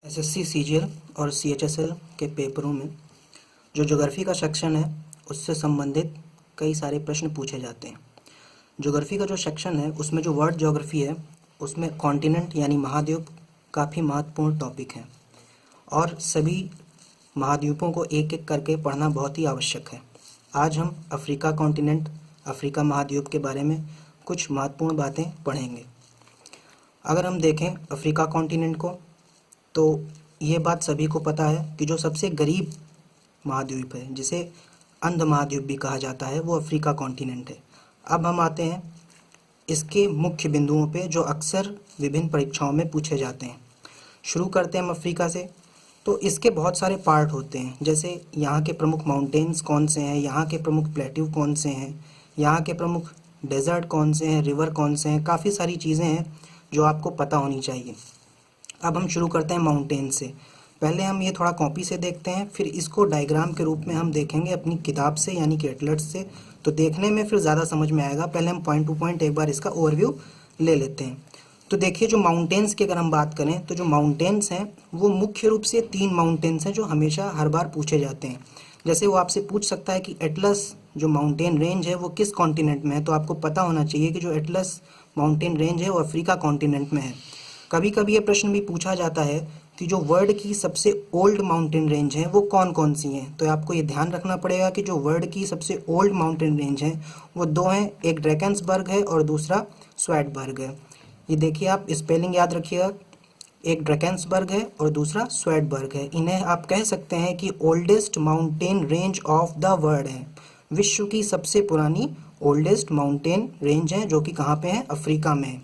SSC CGL और CHSL के पेपरों में जो ज्योग्राफी का सेक्शन है उससे संबंधित कई सारे प्रश्न पूछे जाते हैं। ज्योग्राफी का जो सेक्शन है उसमें जो वर्ल्ड ज्योग्राफी है उसमें कॉन्टिनेंट यानी महाद्वीप काफ़ी महत्वपूर्ण टॉपिक है और सभी महाद्वीपों को एक एक करके पढ़ना बहुत ही आवश्यक है। आज हम अफ्रीका कॉन्टिनेंट, अफ्रीका महाद्वीप के बारे में कुछ महत्वपूर्ण बातें पढ़ेंगे। अगर हम देखें अफ्रीका कॉन्टिनेंट को तो ये बात सभी को पता है कि जो सबसे गरीब महाद्वीप है, जिसे अंध महाद्वीप भी कहा जाता है, वो अफ्रीका कॉन्टिनेंट है। अब हम आते हैं इसके मुख्य बिंदुओं पे जो अक्सर विभिन्न परीक्षाओं में पूछे जाते हैं। शुरू करते हैं हम अफ्रीका से। तो इसके बहुत सारे पार्ट होते हैं, जैसे यहाँ के प्रमुख माउंटेन्स कौन से हैं, यहाँ के प्रमुख प्लेट्यू कौन से हैं, यहाँ के प्रमुख डेजर्ट कौन से हैं, रिवर कौन से हैं, काफ़ी सारी चीज़ें हैं जो आपको पता होनी चाहिए। अब हम शुरू करते हैं माउंटेन से। पहले हम ये थोड़ा कॉपी से देखते हैं, फिर इसको डायग्राम के रूप में हम देखेंगे अपनी किताब से यानी कि एटलस से, तो देखने में फिर ज़्यादा समझ में आएगा। पहले हम पॉइंट टू पॉइंट एक बार इसका ओवरव्यू ले लेते हैं। तो देखिए, जो माउंटेन्स की अगर हम बात करें तो जो माउंटेन्स हैं वो मुख्य रूप से 3 माउंटेन्स हैं जो हमेशा हर बार पूछे जाते हैं। जैसे वो आपसे पूछ सकता है कि एटलस जो माउंटेन रेंज है वो किस कॉन्टिनेंट में है, तो आपको पता होना चाहिए कि जो एटलस माउंटेन रेंज है वो अफ्रीका कॉन्टिनेंट में है। कभी कभी ये प्रश्न भी पूछा जाता है कि जो वर्ल्ड की सबसे ओल्ड माउंटेन रेंज हैं वो कौन कौन सी हैं, तो आपको ये ध्यान रखना पड़ेगा कि जो वर्ल्ड की सबसे ओल्ड माउंटेन रेंज हैं वो 2 हैं, एक ड्रैकेंसबर्ग है और दूसरा स्वेटबर्ग है। ये देखिए, आप स्पेलिंग याद रखिएगा, एक ड्रैकेंसबर्ग है और दूसरा स्वेटबर्ग है। इन्हें आप कह सकते हैं कि oldest mountain range of the world है, विश्व की सबसे पुरानी ओल्डेस्ट माउंटेन रेंज है, जो कि कहाँ पे है, अफ्रीका में है।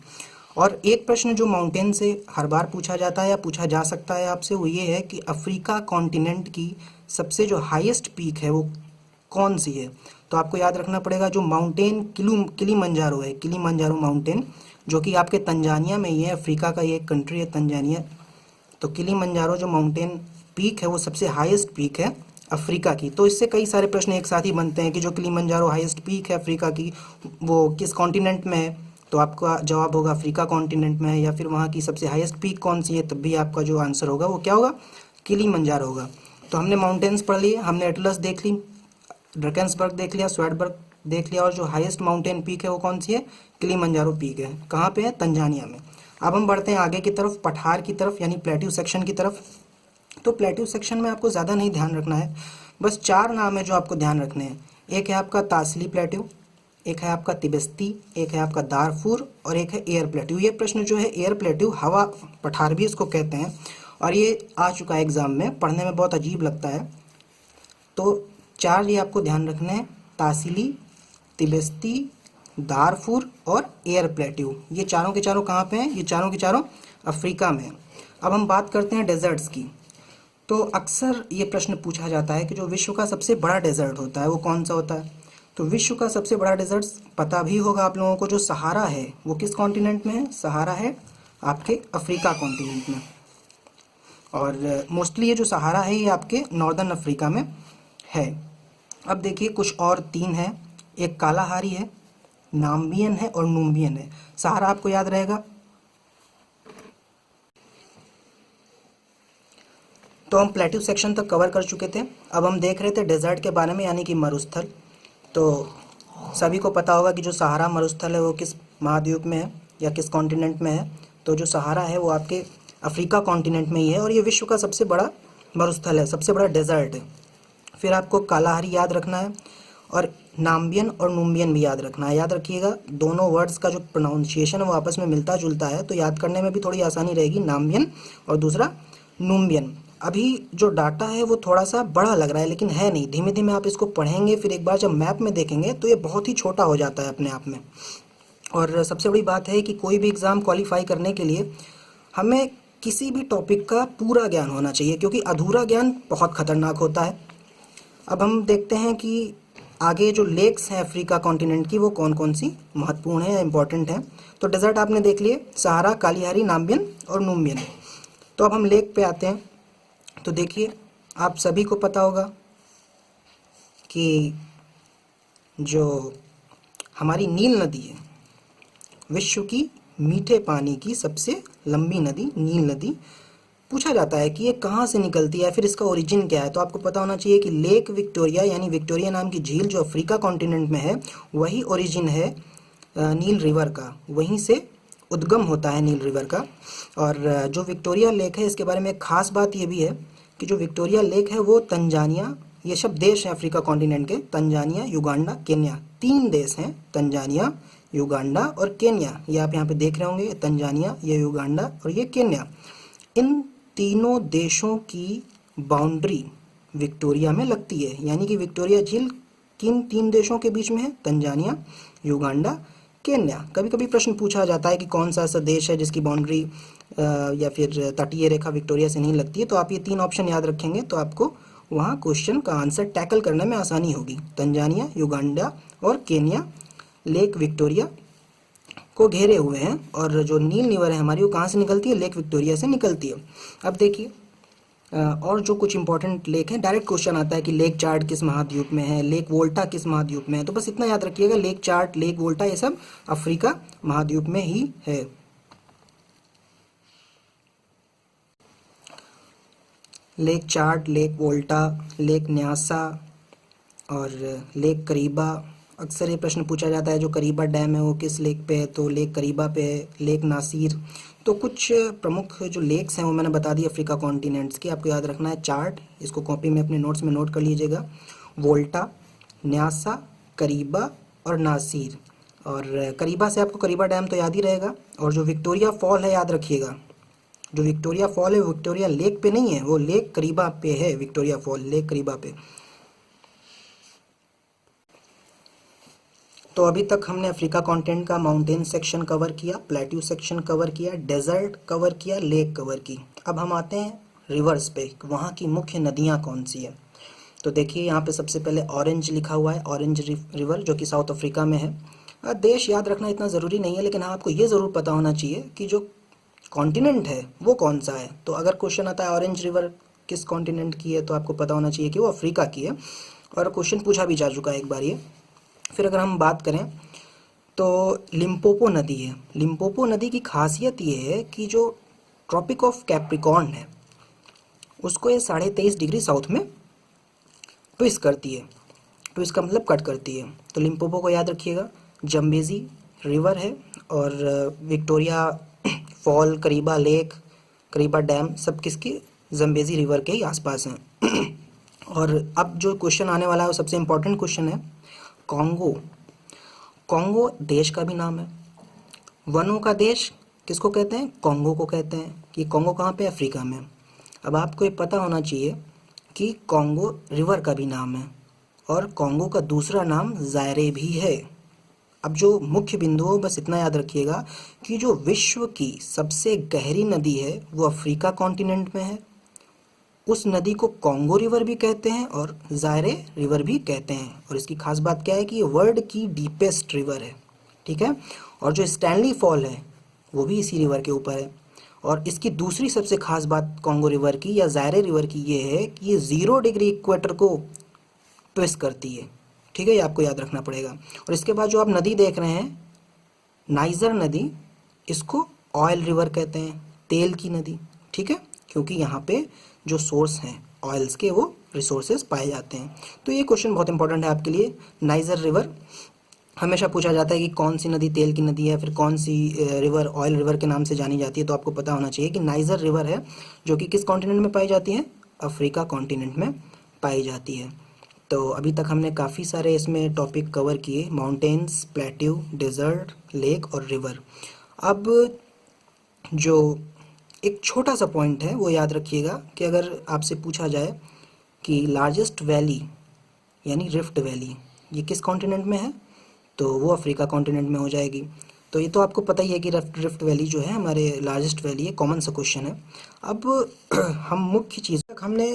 और एक प्रश्न जो माउंटेन से हर बार पूछा जाता है या पूछा जा सकता है आपसे, वो ये है कि अफ्रीका कॉन्टिनेंट की सबसे जो हाईएस्ट पीक है वो कौन सी है। तो आपको याद रखना पड़ेगा जो माउंटेन किलीमंजारो है, किलीमंजारो माउंटेन, जो कि आपके तंजानिया में ही है। अफ्रीका का ये एक कंट्री है तंजानिया। तो किलीमंजारो जो माउंटेन पीक है वो सबसे हाईएस्ट पीक है अफ्रीका की। तो इससे कई सारे प्रश्न एक साथ ही बनते हैं कि जो किलीमंजारो हाईएस्ट पीक है अफ्रीका की वो किस कॉन्टिनेंट में है, तो आपका जवाब होगा अफ्रीका कॉन्टिनेंट में है। या फिर वहाँ की सबसे हाईएस्ट पीक कौन सी है, तब भी आपका जो आंसर होगा वो क्या होगा, किलीमंजारो होगा। तो हमने माउंटेन्स पढ़ लिए, हमने एटलस देख ली, ड्रैकेंसबर्ग देख लिया, स्वेटबर्ग देख लिया, और जो हाईएस्ट माउंटेन पीक है वो कौन सी है, किलीमंजारो पीक है। कहाँ पे है, तंजानिया में। अब हम बढ़ते हैं आगे की तरफ, पठार की तरफ यानी प्लेट्यू सेक्शन की तरफ। तो प्लेट्यू सेक्शन में आपको ज़्यादा नहीं ध्यान रखना है, बस 4 नाम है जो आपको ध्यान रखने हैं। एक है आपका तासली प्लेट्यू, एक है आपका तिब्बती, एक है आपका दारफूर और एक है एयर प्लेट्यू। ये प्रश्न जो है एयर प्लेट्यू, हवा पठार भी इसको कहते हैं, और ये आ चुका है एग्जाम में, पढ़ने में बहुत अजीब लगता है। तो 4 ये आपको ध्यान रखने हैं, तासिली, तिब्बती, दारफूर और एयर प्लेट्यू। ये चारों के चारों कहाँ पे हैं, ये चारों के चारों अफ्रीका में हैं। अब हम बात करते हैं डेजर्ट्स की। तो अक्सर ये प्रश्न पूछा जाता है कि जो विश्व का सबसे बड़ा डेजर्ट होता है वो कौन सा होता है। तो विश्व का सबसे बड़ा डेजर्ट पता भी होगा आप लोगों को, जो सहारा है वो किस कॉन्टिनेंट में है, सहारा है आपके अफ्रीका कॉन्टिनेंट में। और मोस्टली ये जो सहारा है ये आपके नॉर्दर्न अफ्रीका में है। अब देखिए, कुछ और 3 है, एक कालाहारी है, नाम्बियन है और नूबियन है। सहारा आपको याद रहेगा। तो हम प्लेट्यू सेक्शन तक कवर कर चुके थे। अब हम देख रहे थे डेजर्ट के बारे में यानी कि मरुस्थल। तो सभी को पता होगा कि जो सहारा मरुस्थल है वो किस महाद्वीप में है या किस कॉन्टिनेंट में है। तो जो सहारा है वो आपके अफ्रीका कॉन्टिनेंट में ही है और ये विश्व का सबसे बड़ा मरुस्थल है, सबसे बड़ा डेजर्ट है। फिर आपको कालाहारी याद रखना है और नाम्बियन और नूबियन भी याद रखना है। याद रखिएगा, दोनों वर्ड्स का जो प्रोनाउंसिएशन है वो आपस में मिलता जुलता है, तो याद करने में भी थोड़ी आसानी रहेगी, नाम्बियन और दूसरा नूबियन। अभी जो डाटा है वो थोड़ा सा बड़ा लग रहा है लेकिन है नहीं, धीमे धीमे आप इसको पढ़ेंगे, फिर एक बार जब मैप में देखेंगे तो ये बहुत ही छोटा हो जाता है अपने आप में। और सबसे बड़ी बात है कि कोई भी एग्ज़ाम क्वालिफाई करने के लिए हमें किसी भी टॉपिक का पूरा ज्ञान होना चाहिए, क्योंकि अधूरा ज्ञान बहुत खतरनाक होता है। अब हम देखते हैं कि आगे जो लेक्स हैं अफ्रीका कॉन्टिनेंट की वो कौन कौन सी महत्वपूर्ण है या इम्पोर्टेंट हैं। तो डेजर्ट आपने देख लिए, सहारा, कालिहारी, नाम्बियन और नूबियन। तो अब हम लेक पे आते हैं। तो देखिए, आप सभी को पता होगा कि जो हमारी नील नदी है, विश्व की मीठे पानी की सबसे लंबी नदी नील नदी पूछा जाता है कि ये कहाँ से निकलती है, फिर इसका ओरिजिन क्या है, तो आपको पता होना चाहिए कि लेक विक्टोरिया यानी विक्टोरिया नाम की झील जो अफ्रीका कॉन्टिनेंट में है, वही ओरिजिन है नील रिवर का, वहीं से उद्गम होता है नील रिवर का। और जो विक्टोरिया लेक है इसके बारे में एक खास बात ये भी है कि जो विक्टोरिया लेक है वो तंजानिया, ये सब देश हैं अफ्रीका कॉन्टिनेंट के, तंजानिया, युगांडा, केन्या, 3 देश हैं, तंजानिया, युगांडा और केन्या। ये आप यहाँ पे देख रहे होंगे, तंजानिया, ये युगांडा और ये केन्या। इन तीनों देशों की बाउंड्री विक्टोरिया में लगती है, यानी कि विक्टोरिया झील किन 3 देशों के बीच में है, तंजानिया, युगांडा, केन्या। कभी कभी प्रश्न पूछा जाता है कि कौन सा ऐसा देश है जिसकी बाउंड्री या फिर तटीय रेखा विक्टोरिया से नहीं लगती है, तो आप ये 3 ऑप्शन याद रखेंगे तो आपको वहाँ क्वेश्चन का आंसर टैकल करने में आसानी होगी। तंजानिया, युगांडा और केन्या लेक विक्टोरिया को घेरे हुए हैं, और जो नील रिवर है हमारी वो कहाँ से निकलती है, लेक विक्टोरिया से निकलती है। अब देखिए और जो कुछ इंपॉर्टेंट लेक हैं, डायरेक्ट क्वेश्चन आता है कि लेक चार्ट किस महाद्वीप में है, लेक वोल्टा किस महाद्वीप में है, तो बस इतना याद रखिएगा, लेक चार्ट, लेक वोल्टा ये सब अफ्रीका महाद्वीप में ही है। Lake Chad, Lake Volta, Lake Nyasa और लेक करीबा। अक्सर ये प्रश्न पूछा जाता है जो करीबा डैम है वो किस लेक पे है, तो लेक करीबा पे है। लेक नासिर। तो कुछ प्रमुख जो लेक्स हैं वो मैंने बता दी अफ्रीका कॉन्टिनेंट्स की, आपको याद रखना है चार्ट, इसको कॉपी में अपने नोट्स में नोट कर लीजिएगा। वोल्टा, न्यासा, करीबा और नासिर। और करीबा से आपको करीबा डैम तो याद ही रहेगा, और जो विक्टोरिया फॉल है याद रखिएगा, जो विक्टोरिया फॉल है विक्टोरिया लेक पे नहीं है, वो लेक करीबा पे है, विक्टोरिया फॉल लेक करीबा पे। तो अभी तक हमने अफ्रीका कॉन्टिनेंट का माउंटेन सेक्शन कवर किया, प्लेट्यू सेक्शन कवर किया, डेजर्ट कवर किया, लेक कवर की। अब हम आते हैं रिवर्स पे, वहाँ की मुख्य नदियाँ कौन सी है। तो देखिए यहाँ पे सबसे पहले ऑरेंज लिखा हुआ है, ऑरेंज रिवर जो कि साउथ अफ्रीका में है। देश याद रखना इतना ज़रूरी नहीं है, लेकिन हाँ आपको ये ज़रूर पता होना चाहिए कि जो कॉन्टिनेंट है वो कौन सा है। तो अगर क्वेश्चन आता है ऑरेंज रिवर किस कॉन्टिनेंट की है, तो आपको पता होना चाहिए कि वो अफ्रीका की है, और क्वेश्चन पूछा भी जा चुका है एक बार ये। फिर अगर हम बात करें तो लिम्पोपो नदी है। लिम्पोपो नदी की खासियत ये है कि जो ट्रॉपिक ऑफ कैप्रिकॉर्न है उसको ये 23.5 डिग्री साउथ में ट्विस्ट करती है, ट्विस्ट का मतलब कट करती है। तो लिम्पोपो को याद रखिएगा। जम्बेजी रिवर है, और विक्टोरिया फॉल, करीबा लेक, करीबा डैम सब किसकी, जम्बेजी रिवर के ही आसपास हैं। और अब जो क्वेश्चन आने वाला है वो सबसे इम्पोर्टेंट क्वेश्चन है, कॉन्गो। कॉन्गो देश का भी नाम है, वनों का देश किसको कहते हैं, कॉन्गो को कहते हैं। कि कॉन्गो कहाँ पे, अफ्रीका में। अब आपको ये पता होना चाहिए कि कॉन्गो रिवर का भी नाम है, और कॉन्गो का दूसरा नाम जायरे भी है। अब जो मुख्य बिंदु हो बस इतना याद रखिएगा कि जो विश्व की सबसे गहरी नदी है वो अफ्रीका कॉन्टिनेंट में है, उस नदी को कॉन्गो रिवर भी कहते हैं और जायरे रिवर भी कहते हैं। और इसकी खास बात क्या है कि ये वर्ल्ड की डीपेस्ट रिवर है, ठीक है। और जो स्टैनली फॉल है वो भी इसी रिवर के ऊपर है। और इसकी दूसरी सबसे खास बात कॉन्गो रिवर की या जायरे रिवर की ये है कि ये 0 डिग्री इक्वेटर को ट्विस्ट करती है, ठीक है, ये आपको याद रखना पड़ेगा। और इसके बाद जो आप नदी देख रहे हैं नाइजर नदी, इसको ऑयल रिवर कहते हैं, तेल की नदी, ठीक है, क्योंकि यहाँ पे जो सोर्स हैं ऑयल्स के वो रिसोर्सेज पाए जाते हैं। तो ये क्वेश्चन बहुत इंपॉर्टेंट है आपके लिए। नाइजर रिवर हमेशा पूछा जाता है कि कौन सी नदी तेल की नदी है, फिर कौन सी रिवर ऑयल रिवर के नाम से जानी जाती है, तो आपको पता होना चाहिए कि नाइजर रिवर है जो कि किस कॉन्टिनेंट में पाई जाती है, अफ्रीका कॉन्टिनेंट में पाई जाती है। तो अभी तक हमने काफ़ी सारे इसमें टॉपिक कवर किए, माउंटेन्स, प्लेट्यू, डेजर्ट, लेक और रिवर। अब जो एक छोटा सा पॉइंट है वो याद रखिएगा कि अगर आपसे पूछा जाए कि लार्जेस्ट वैली यानी रिफ्ट वैली ये किस कॉन्टिनेंट में है, तो वो अफ्रीका कॉन्टिनेंट में हो जाएगी। तो ये तो आपको पता ही है कि रिफ्ट वैली जो है हमारे लार्जेस्ट वैली है, कॉमन सा क्वेश्चन है। अब हम मुख्य चीज़ तक हमने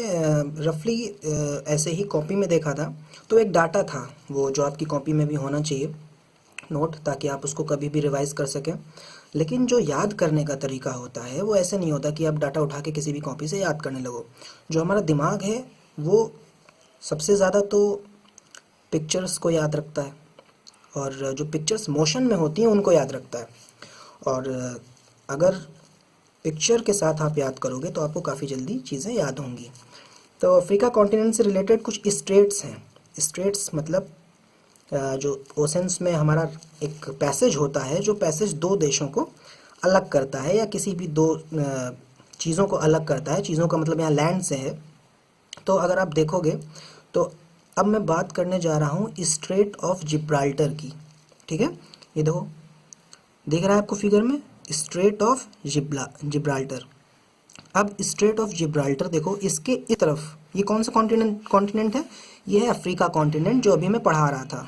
रफली ऐसे ही कॉपी में देखा था, तो एक डाटा था वो जो आपकी कॉपी में भी होना चाहिए नोट, ताकि आप उसको कभी भी रिवाइज कर सकें। लेकिन जो याद करने का तरीका होता है वो ऐसे नहीं होता कि आप डाटा उठा के किसी भी कॉपी से याद करने लगो। जो हमारा दिमाग है वो सबसे ज़्यादा तो पिक्चर्स को याद रखता है, और जो पिक्चर्स मोशन में होती हैं उनको याद रखता है। और अगर पिक्चर के साथ आप याद करोगे तो आपको काफ़ी जल्दी चीज़ें याद होंगी। तो अफ्रीका कॉन्टिनेंट से रिलेटेड कुछ स्ट्रेट्स हैं। स्ट्रेट्स मतलब जो ओशंस में हमारा एक पैसेज होता है, जो पैसेज दो देशों को अलग करता है या किसी भी दो चीज़ों को अलग करता है। चीज़ों का मतलब यहाँ लैंड से है। तो अगर आप देखोगे तो अब मैं बात करने जा रहा हूँ स्ट्रेट ऑफ जिब्राल्टर की। ठीक है, ये देखो, दिख रहा है आपको फिगर में स्ट्रेट ऑफ जिब्राल्टर। अब स्ट्रेट ऑफ जिब्राल्टर देखो, इसके इस तरफ ये कौन सा कॉन्टिनेंट है? ये है अफ्रीका कॉन्टिनेंट, जो अभी मैं पढ़ा रहा था।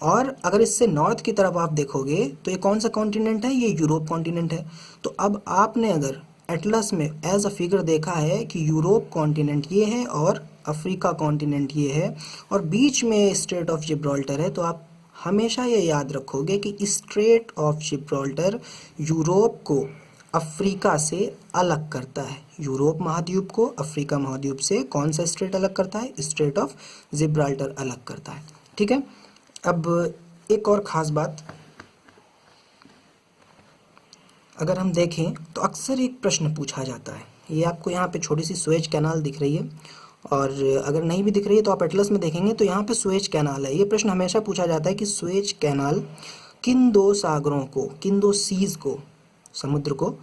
और अगर इससे नॉर्थ की तरफ आप देखोगे तो ये कौन सा कॉन्टिनेंट है? ये यूरोप कॉन्टिनेंट है। तो अब आपने अगर एटलस में एज अ फिगर देखा है कि यूरोप कॉन्टिनेंट ये है और अफ्रीका कॉन्टिनेंट ये है और बीच में स्ट्रेट ऑफ जिब्राल्टर है, तो आप हमेशा ये याद रखोगे कि स्ट्रेट ऑफ जिब्राल्टर यूरोप को अफ्रीका से अलग करता है। यूरोप महाद्वीप को अफ्रीका महाद्वीप से कौन सा स्ट्रेट अलग करता है? स्ट्रेट ऑफ जिब्राल्टर अलग करता है। ठीक है, अब एक और ख़ास बात अगर हम देखें तो अक्सर एक प्रश्न पूछा जाता है। ये आपको यहाँ पे छोटी सी सुएज कैनाल दिख रही है, और अगर नहीं भी दिख रही है तो आप एटलस में देखेंगे तो यहाँ पे सुएज कैनाल है। ये प्रश्न हमेशा पूछा जाता है कि सुएज कैनाल किन दो सागरों को, किन दो सीज़ को, समुद्र को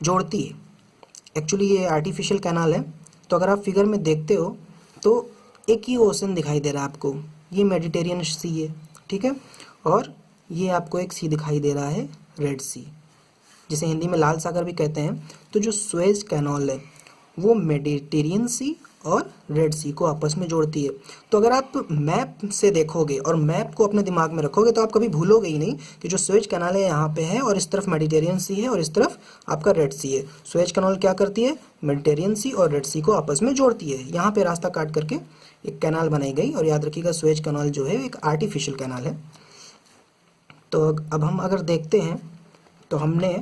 जोड़ती है। एक्चुअली ये आर्टिफिशियल कैनाल है। तो अगर आप फिगर में देखते हो तो एक ही ओशन दिखाई दे रहा है आपको, ये मेडिटेरियन सी है। ठीक है, और ये आपको एक सी दिखाई दे रहा है, रेड सी, जिसे हिंदी में लाल सागर भी कहते हैं। तो जो सुएज कैनाल है वो मेडिटेरियन सी और रेड सी को आपस में जोड़ती है। तो अगर आप मैप से देखोगे और मैप को अपने दिमाग में रखोगे तो आप कभी भूलोगे ही नहीं कि जो सुएज कैनाल है यहाँ पे है और इस तरफ मेडिटेरियन सी है और इस तरफ आपका रेड सी है। सुएज कैनाल क्या करती है? मेडिटेरियन सी और रेड सी को आपस में जोड़ती है। यहाँ पे रास्ता काट करके एक कैनाल बनाई गई, और याद रखिएगा सुएज कैनाल जो है एक आर्टिफिशियल कैनाल है। तो अब हम अगर देखते हैं तो हमने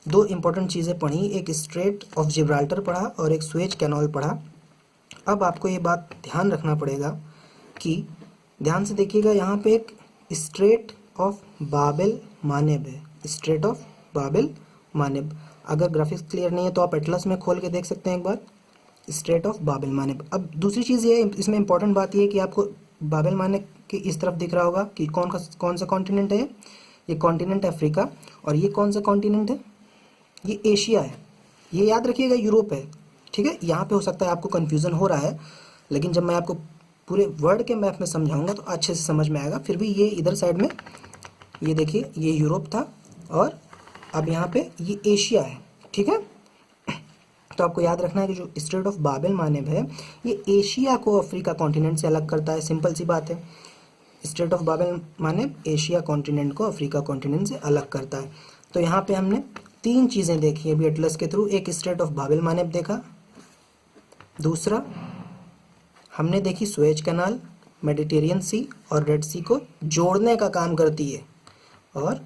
दो इम्पोर्टेंट चीज़ें पढ़ी, एक स्ट्रेट ऑफ जिब्राल्टर पढ़ा और एक सुएज कैनाल पढ़ा। अब आपको ये बात ध्यान रखना पड़ेगा कि ध्यान से देखिएगा, यहाँ पे एक स्ट्रेट ऑफ बाबेल मानेब है, स्ट्रेट ऑफ बाबेल मानेब। अगर ग्राफिक्स क्लियर नहीं है तो आप एटलस में खोल के देख सकते हैं एक बार, स्ट्रेट ऑफ बाबेल मानेब। अब दूसरी चीज़ ये इसमें इंपॉर्टेंट बात ये है कि आपको बाबेल मानेब के इस तरफ दिख रहा होगा कि कौन सा कॉन्टिनेंट है। ये कॉन्टिनेंट है अफ्रीका, और ये कौन सा कॉन्टिनेंट है? ये एशिया है। ये याद रखिएगा यूरोप है। ठीक है, यहाँ पे हो सकता है आपको कन्फ्यूज़न हो रहा है, लेकिन जब मैं आपको पूरे वर्ल्ड के मैप में समझाऊंगा तो अच्छे से समझ में आएगा। फिर भी ये इधर साइड में ये देखिए, ये यूरोप था और अब यहाँ पे ये एशिया है। ठीक है, तो आपको याद रखना है कि जो स्ट्रेट ऑफ बाबेल मानेब है ये एशिया को अफ्रीका कॉन्टिनेंट से अलग करता है। सिंपल सी बात है, Strait of Bab el Mandeb Asia continent को अफ्रीका कॉन्टिनेंट से अलग करता है। तो यहाँ पे हमने तीन चीज़ें देखी अभी एटलस के थ्रू। एक स्ट्रेट ऑफ बाबेल मानेब देखा, दूसरा हमने देखी सुएज कैनाल मेडिटेरियन सी और रेड सी को जोड़ने का काम करती है, और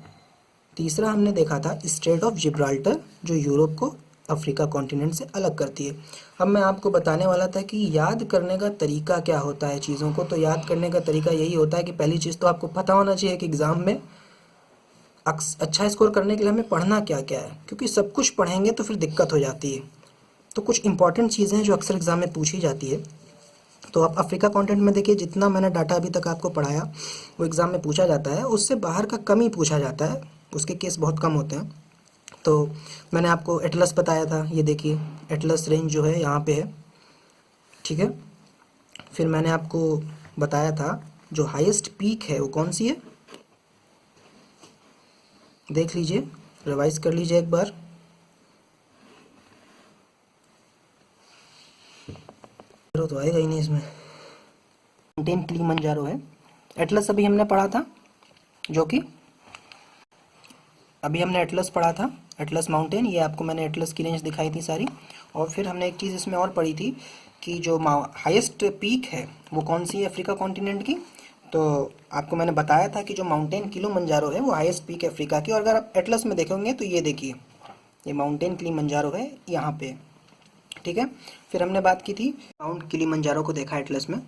तीसरा हमने देखा था स्ट्रेट ऑफ जिब्राल्टर जो यूरोप को अफ्रीका कॉन्टिनेंट से अलग करती है। अब मैं आपको बताने वाला था कि याद करने का तरीका क्या होता है चीज़ों को। तो याद करने का तरीका यही होता है कि पहली चीज़ तो आपको पता होना चाहिए कि एग्ज़ाम में अच्छा स्कोर करने के लिए हमें पढ़ना क्या क्या है, क्योंकि सब कुछ पढ़ेंगे तो फिर दिक्कत हो जाती है। तो कुछ इंपॉर्टेंट चीज़ें हैं जो अक्सर एग्ज़ाम में पूछी जाती है। तो आप अफ्रीका कॉन्टिनेंट में देखिए, जितना मैंने डाटा अभी तक आपको पढ़ाया वो एग्ज़ाम में पूछा जाता है, उससे बाहर का कम ही पूछा जाता है, उसके केस बहुत कम होते हैं। तो मैंने आपको एटलस बताया था, ये देखिए एटलस रेंज जो है यहाँ पे है। ठीक है, फिर मैंने आपको बताया था जो हाईएस्ट पीक है वो कौन सी है, देख लीजिए, रिवाइज कर लीजिए एक बार। तो आएगा ही नहीं इसमें, माउंटेन किलिमंजारो है। एटलस अभी हमने पढ़ा था, जो कि अभी हमने एटलस पढ़ा था, एटलस माउंटेन। ये आपको मैंने एटलस की रेंज दिखाई थी सारी। और फिर हमने एक चीज़ इसमें और पढ़ी थी कि जो हाईएस्ट पीक है वो कौन सी है अफ्रीका कॉन्टिनेंट की। तो आपको मैंने बताया था कि जो माउंटेन किलिमंजारो है वो हाईएस्ट पीक है अफ्रीका की। और अगर आप एटलस में देखोगे तो ये देखिए, ये माउंटेन किलिमंजारो है यहाँ पे। ठीक है, फिर हमने बात की थी माउंट किलिमंजारो को देखा एटलस में।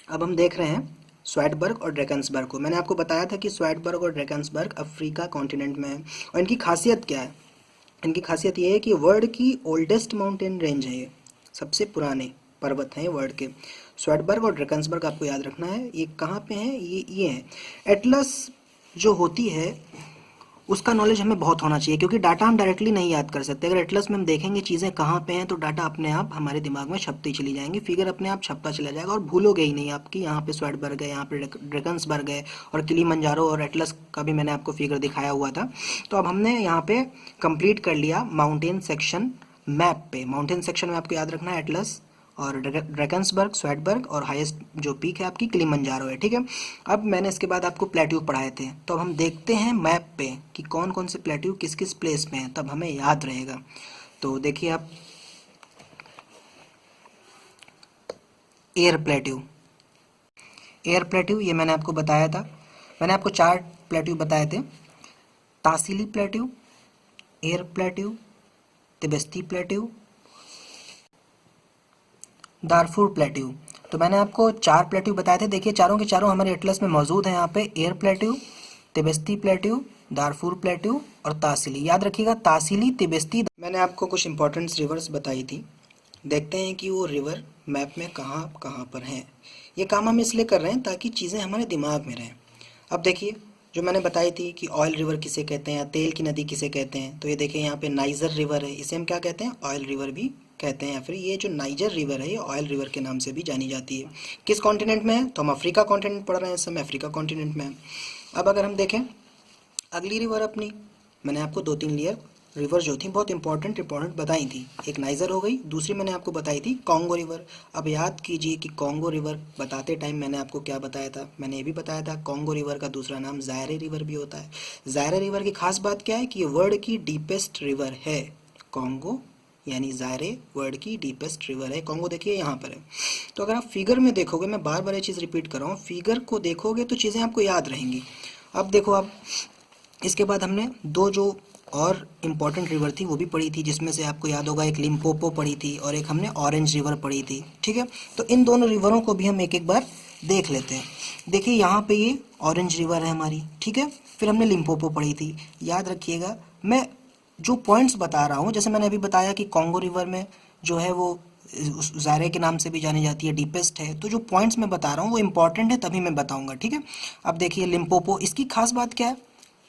अब हम देख रहे हैं स्वाइटबर्ग और ड्रैकेंसबर्ग को। मैंने आपको बताया था कि स्वाइटबर्ग और ड्रैकेंसबर्ग अफ्रीका कॉन्टिनेंट में है, और इनकी खासियत क्या है। इनकी खासियत ये है कि वर्ल्ड की ओल्डेस्ट माउंटेन रेंज है ये, सबसे पुराने पर्वत हैं वर्ल्ड के। स्वेटबर्ग और ड्रैकन्सबर्ग आपको याद रखना है, ये कहाँ पे हैं, ये हैं। एटलस जो होती है उसका नॉलेज हमें बहुत होना चाहिए, क्योंकि डाटा हम डायरेक्टली नहीं याद कर सकते। अगर एटलस में हम देखेंगे चीज़ें कहाँ पे हैं तो डाटा अपने आप हमारे दिमाग में छपती चली जाएंगी, फिगर अपने आप छपता चला जाएगा और भूलोगे ही नहीं आपकी यहाँ पे स्वेटबर्ग है, यहाँ पे ड्रैकन्सबर्ग है और किलिमंजारो और एटलस का भी मैंने आपको फिगर दिखाया हुआ था। तो अब हमने यहाँ पे कंप्लीट कर लिया माउंटेन सेक्शन मैप पे। माउंटेन सेक्शन में आपको याद रखना है एटलस और ड्रैकन्सबर्ग, स्वेटबर्ग और हाईएस्ट जो पीक है आपकी किलिमंजारो है, ठीक है। अब मैंने इसके बाद आपको प्लेट्यू पढ़ाए थे, तो अब हम देखते हैं मैप पे कि कौन कौन से प्लेट्यू किस किस प्लेस में है, तब हमें याद रहेगा। तो देखिए आप, एयर प्लेट्यू, एयर प्लेट्यू ये मैंने आपको बताया था। मैंने आपको 4 प्लेट्यू बताए थे, Tassili plateau, Air plateau, Tibesti plateau, Darfur plateau. तो मैंने आपको 4 प्लेट्यू बताए थे, देखिए चारों के चारों हमारे एटलस में मौजूद हैं। यहाँ पे air plateau, Tibesti plateau, Darfur plateau और तासिली। याद रखिएगा तासिली, तिबेस्ती। मैंने आपको कुछ इंपॉर्टेंट रिवर्स बताई थी, देखते हैं कि वो रिवर मैप में कहाँ कहाँ पर हैं। ये काम हम इसलिए कर रहे हैं ताकि चीज़ें हमारे दिमाग में रहें। अब देखिए जो मैंने बताई थी कि ऑयल रिवर किसे कहते हैं या तेल की नदी किसे कहते हैं, तो ये देखिए यहाँ पे नाइजर रिवर है, इसे हम क्या कहते हैं, ऑयल रिवर भी कहते हैं। या फिर ये जो नाइजर रिवर है ये ऑयल रिवर के नाम से भी जानी जाती है। किस कॉन्टिनेंट में है, तो हम अफ्रीका कॉन्टिनेंट पढ़ रहे हैं, इस समय अफ्रीका कॉन्टिनेंट में है। अब अगर हम देखें अगली रिवर अपनी, मैंने आपको 2-3 लेयर रिवर जो थी बहुत इंपॉर्टेंट बताई थी। एक नाइजर हो गई, दूसरी मैंने आपको बताई थी कॉन्गो रिवर। अब याद कीजिए कि कॉन्गो रिवर बताते टाइम मैंने आपको क्या बताया था, मैंने ये भी बताया था कॉन्गो रिवर का दूसरा नाम ज़ायरे रिवर भी होता है। ज़ायरे रिवर की खास बात क्या है कि ये वर्ल्ड की डीपेस्ट रिवर है। कॉन्गो यानी ज़ायरे वर्ल्ड की डीपेस्ट रिवर है। कॉन्गो देखिए यहाँ पर है। तो अगर आप फिगर में देखोगे, मैं बार बार ये चीज़ रिपीट कर रहा हूँ, फिगर को देखोगे तो चीज़ें आपको याद रहेंगी। अब देखो आप, इसके बाद हमने 2 जो और इम्पॉर्टेंट रिवर थी वो भी पढ़ी थी, जिसमें से आपको याद होगा एक लिम्पोपो पढ़ी थी और एक हमने ऑरेंज रिवर पढ़ी थी, ठीक है। तो इन दोनों रिवरों को भी हम एक एक बार देख लेते हैं। देखिए यहाँ पे ये ऑरेंज रिवर है हमारी, ठीक है। फिर हमने लिम्पोपो पढ़ी थी। याद रखिएगा मैं जो पॉइंट्स बता रहा हूँ, जैसे मैंने अभी बताया कि कॉन्गो रिवर में जो है वो ज़ायरे के नाम से भी जानी जाती है, डीपेस्ट है। तो जो पॉइंट्स मैं बता रहा हूँ वो इंपॉर्टेंट है, तभी मैं बताऊँगा, ठीक है। अब देखिए लिम्पोपो, इसकी खास बात क्या है,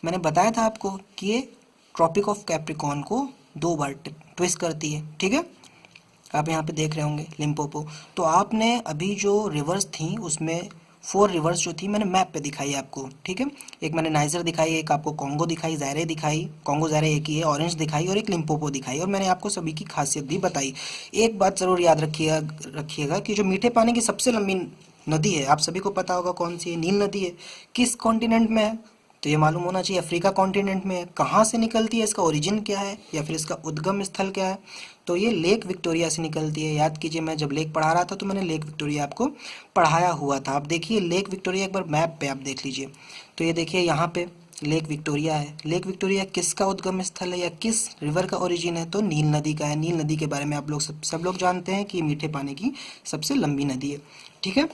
मैंने बताया था आपको कि ये ट्रॉपिक ऑफ कैप्रिकॉर्न को 2 बार ट्विस्ट करती है, ठीक है। आप यहाँ पे देख रहे होंगे लिम्पोपो। तो आपने अभी जो रिवर्स थी उसमें 4 रिवर्स जो थी मैंने मैप पे दिखाई आपको, ठीक है। एक मैंने नाइजर दिखाई, एक आपको कॉन्गो दिखाई, ज़ायरे दिखाई, कॉन्गो ज़ायरे एक ही है, ऑरेंज दिखाई और एक लिम्पोपो दिखाई, और मैंने आपको सभी की खासियत भी बताई। एक बात ज़रूर याद रखिएगा कि जो मीठे पानी की सबसे लंबी नदी है, आप सभी को पता होगा कौन सी है, नील नदी है। किस कॉन्टिनेंट में है, तो ये मालूम होना चाहिए अफ्रीका कॉन्टिनेंट में। कहाँ से निकलती है, इसका ओरिजिन क्या है या फिर इसका उद्गम स्थल क्या है, तो ये लेक विक्टोरिया से निकलती है। याद कीजिए मैं जब लेक पढ़ा रहा था तो मैंने लेक विक्टोरिया आपको पढ़ाया हुआ था। आप देखिए लेक विक्टोरिया एक बार मैप पे आप देख लीजिए, तो ये देखिए यहाँ पे लेक विक्टोरिया है। लेक विक्टोरिया किसका उद्गम स्थल है या किस रिवर का ओरिजिन है, तो नील नदी का है। नील नदी के बारे में आप लोग सब लोग जानते हैं कि ये मीठे पानी की सबसे लंबी नदी है, ठीक है।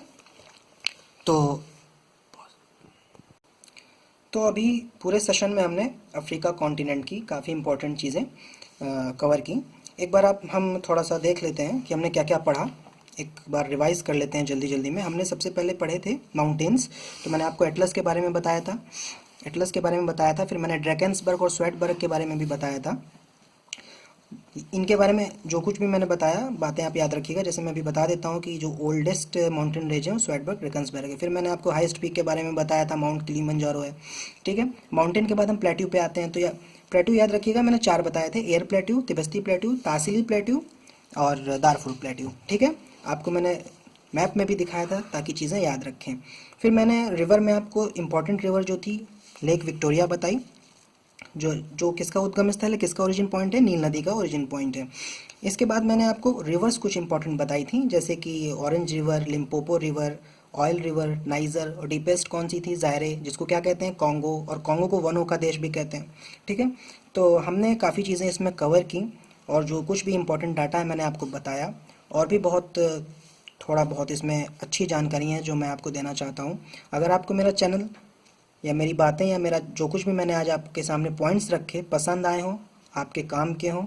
तो अभी पूरे सेशन में हमने अफ्रीका कॉन्टिनेंट की काफ़ी इंपॉर्टेंट चीज़ें कवर की। एक बार हम थोड़ा सा देख लेते हैं कि हमने क्या क्या पढ़ा, एक बार रिवाइज कर लेते हैं जल्दी जल्दी में। हमने सबसे पहले पढ़े थे माउंटेन्स, तो मैंने आपको एटलस के बारे में बताया था, फिर मैंने ड्रैकन्सबर्ग और स्वेटबर्ग के बारे में भी बताया था। इनके बारे में जो कुछ भी मैंने बताया बातें आप याद रखिएगा। जैसे मैं अभी बता देता हूँ कि जो ओल्डेस्ट माउंटेन रेंज है वो स्वेटबर्ग ड्रैकन्सबर्ग है। फिर मैंने आपको हाईएस्ट पीक के बारे में बताया था, माउंट किलिमंजारो है, ठीक है। माउंटेन के बाद हम प्लेट्यू पे आते हैं, तो प्लेट्यू याद रखिएगा मैंने 4 बताए थे, air plateau, Tibesti plateau, Tassili plateau और दारफुर प्लेट्यू, ठीक है। आपको मैंने मैप में भी दिखाया था ताकि चीज़ें याद रखें। फिर मैंने रिवर में आपको इंपॉर्टेंट रिवर जो थी लेक विक्टोरिया बताई, जो किसका उद्गम स्थल है, किसका ओरिजिन पॉइंट है, नील नदी का ओरिजिन पॉइंट है। इसके बाद मैंने आपको रिवर्स कुछ इंपॉर्टेंट बताई थी, जैसे कि orange river, Limpopo river, oil river, niger, और डीपेस्ट कौन सी थी, ज़ायरे, जिसको क्या कहते हैं, कॉन्गो, और कॉन्गो को वनों का देश भी कहते हैं, ठीक है। तो हमने काफ़ी चीज़ें इसमें कवर की और जो कुछ भी इंपॉर्टेंट डाटा है मैंने आपको बताया, और भी थोड़ा बहुत इसमें अच्छी जानकारी है जो मैं आपको देना चाहता हूँ। अगर आपको मेरा चैनल या मेरी बातें या मेरा जो कुछ भी मैंने आज आपके सामने पॉइंट्स रखे पसंद आए हों, आपके काम के हों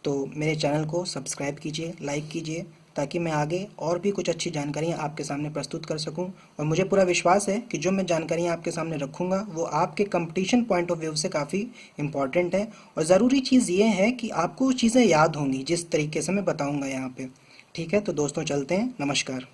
तो मेरे चैनल को सब्सक्राइब कीजिए, लाइक कीजिए, ताकि मैं आगे और भी कुछ अच्छी जानकारियाँ आपके सामने प्रस्तुत कर सकूं। और मुझे पूरा विश्वास है कि जो मैं जानकारियाँ आपके सामने रखूँगा वो आपके कंपटीशन पॉइंट ऑफ व्यू से काफ़ी इम्पॉर्टेंट है। और ज़रूरी चीज़ ये है कि आपको चीज़ें याद होंगी जिस तरीके से मैं बताऊँगा यहाँ पे। ठीक है, तो दोस्तों चलते हैं। नमस्कार।